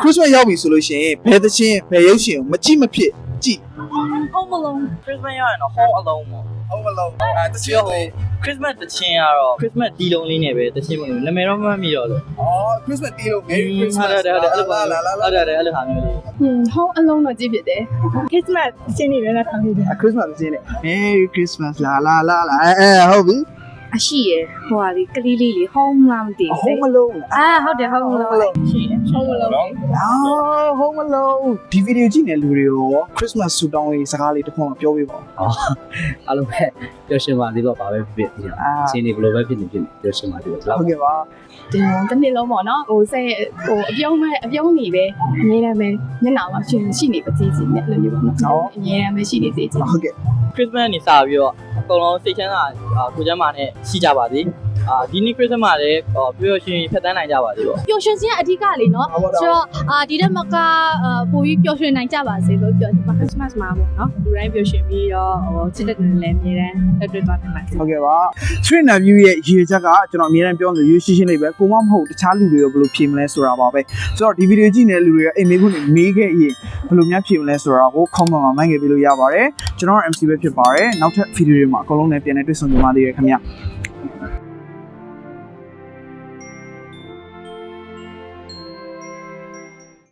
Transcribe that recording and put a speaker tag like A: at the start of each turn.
A: Christmas ရောက်ပြီဆိုလို့ရှိရင်ဘယ်သချင်းဘယ်ရုပ်ရှင်ကိုမကြည့်မဖြစ်ကြည့်
B: Home Alone Christmas ရရင်တော့ Home Alone ပေါ့
A: ဟုတ်မလို့တချ
B: ပြီး
A: င်း
B: တော့
A: ကို
B: Christmas တချင်းကတော့ Christmas တီးလုံးလေးနဲ့ပဲတချင်းမလို့နာမည်တော့မမှတ်မိတော့လို့
A: Christmas တီးလို့ Merry Christmas
B: ဟုတ်တယ်အဲ့လိုဟာမျိုးလေး
C: Home Alone တော့ကြည့်ဖြစ်တယ် Christmas အချင်းနေလည်းထားမိတယ်
A: Christmas သချင်းနဲ့ Merry Christmas လာဟုတ်ပြီ
C: အရှိရဟိုဟာလေးကလေးလေး Home လားမသိဘူး
A: Home Alone
C: ဟုတ်တယ် Home Alone ရှိရ Home Alone
A: Home Alone ဒီဗီဒီယိုကြည့်နေလူတွေရော Christmas ဆူတောင်းရေးစကားလေးတစ်ခွန်းပြောပြပါဦး
D: အားလုံးပဲပျော်ရွှင်ပါသေးတော့ပါပဲဖြစ်ဖြစ်အချင်းတွေဘယ်လိုပဲဖြစ်နေပျော်ရွှင်ပါသေးတော့ဒီလောက်
A: ဟုတ်ကဲ့ပါ
C: ဒီတစ်နေ့လုံးပေါ့နော်ဟိုစိတ်ဟိုအပြုံးနေပဲအမြဲတမ်းပဲမျက်နှာမှာရှိနေပါသေးတယ်အဲ့လိုမျိုးပေါ့နော်အမြဲတမ်းပဲရှိနေသေးတယ်
A: ဟုတ်ကဲ့
B: Christmas နေစပြီးတော့အကုန်လုံးစိတ်ချမ်းသာကိုကျမ်းမာနဲ့ရှိကြပါစေဒီနေ့ Christmas မှာလည်းပျော်ရွှင်ဖြတ်သန်းနိုင်ကြပါစေပေါ့
C: ပျော်ရွှင်ခြင်းအဓိကလေနော်ဆိုတော့ဒီတက်မကပိုပြီးပျော်ရွှင်နိုင်ကြပါစေလို့ပြောချင်ပါ Christmas မှာပေါ့နော်လူတိုင်းပျော်ရွှင်ပြီးတော့ဟိုချစ်တဲ့လူတွေလည်းအမြဲတမ်းတွေ့သွားနိုင်ပါစေ
A: ဟုတ်ကဲ့ပါ Train Review ရဲ့ရည်ချက်ကကျွန်တော်အများအားဖြင့်ပြောလို့ရိုးရှင်းရှင်းလေးပဲကိုမမဟုတ်တခြားလူတွေရောဘယ်လိုဖြေမလဲဆိုတာပါပဲဆိုတော့ဒီဗီဒီယိုကြည့်နေတဲ့လူတွေကအိမ်မေးခွန်းတွေမေးခဲ့ရင်ဘယ်လိုများဖြေမလဲဆိုတာကို comment မှာမှတ်ခဲ့ပြီးလို့ရပါတယ်ကျွန်တော် MC ပဲဖြစ်ပါတယ်နောက်ထပ်ဗီဒီယိုတွေမှာအကုန်လုံးနဲ့ပြန်လည်တွေ့ဆုံကြပါသေးတယ်ခင်ဗျ